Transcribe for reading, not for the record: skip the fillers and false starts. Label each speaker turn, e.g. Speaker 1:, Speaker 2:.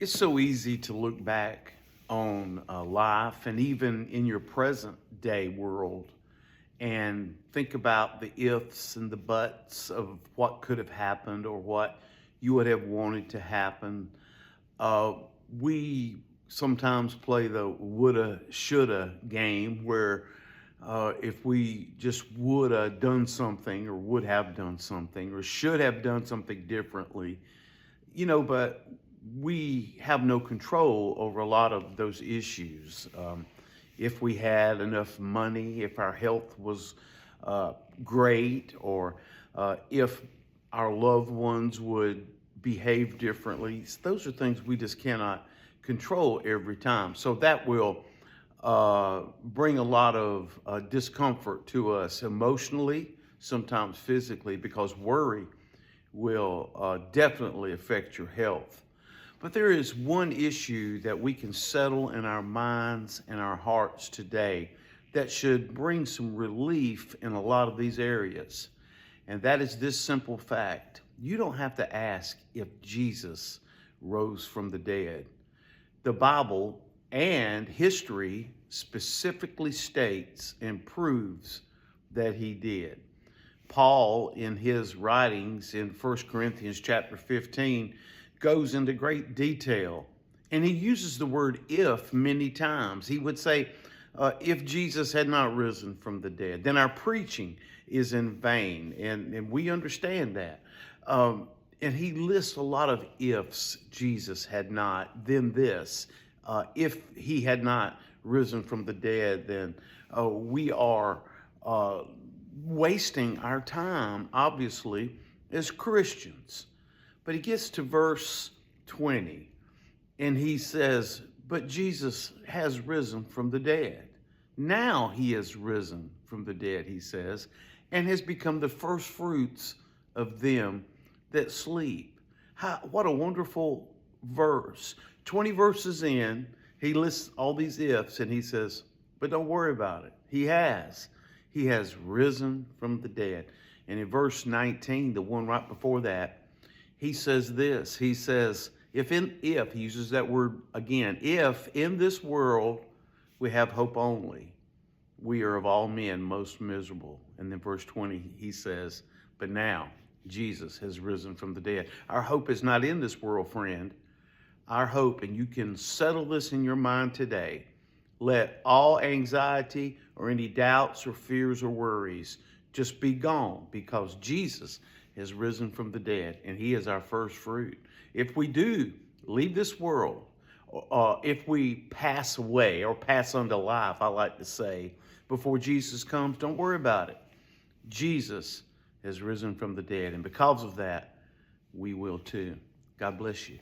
Speaker 1: It's so easy to look back on life and even in your present day world and think about the ifs and the buts of what could have happened or what you would have wanted to happen. Uh, we sometimes play the woulda, shoulda game where if we just would have done something or would have done something or should have done something differently, but we have no control over a lot of those issues. If we had enough money, if our health was great, or if our loved ones would behave differently, those are things we just cannot control every time. So that will bring a lot of discomfort to us emotionally, sometimes physically, because worry will definitely affect your health. But there is one issue that we can settle in our minds and our hearts today that should bring some relief in a lot of these areas. And that is this simple fact. You don't have to ask if Jesus rose from the dead. The Bible and history specifically states and proves that he did. Paul, in his writings in 1 Corinthians chapter 15, goes into great detail. And he uses the word if many times. He would say, if Jesus had not risen from the dead, then our preaching is in vain. And we understand that. And he lists a lot of ifs. Jesus had not, then this. If he had not risen from the dead, then we are wasting our time, obviously, as Christians. But he gets to verse 20, and he says, but Jesus has risen from the dead. Now he has risen from the dead, he says, and has become the first fruits of them that sleep. What a wonderful verse. 20 verses in, he lists all these ifs, and he says, but don't worry about it. He has risen from the dead. And in verse 19, the one right before that, he says this. He says, if he uses that word again, if in this world we have hope only, we are of all men most miserable. And then verse 20, he says, but now Jesus has risen from the dead. Our hope is not in this world, friend. Our hope, and you can settle this in your mind today, let all anxiety or any doubts or fears or worries just be gone, because Jesus has risen from the dead, and he is our first fruit. If we do leave this world, if we pass away or pass on to life, I like to say, before Jesus comes, don't worry about it. Jesus has risen from the dead, and because of that, we will too. God bless you.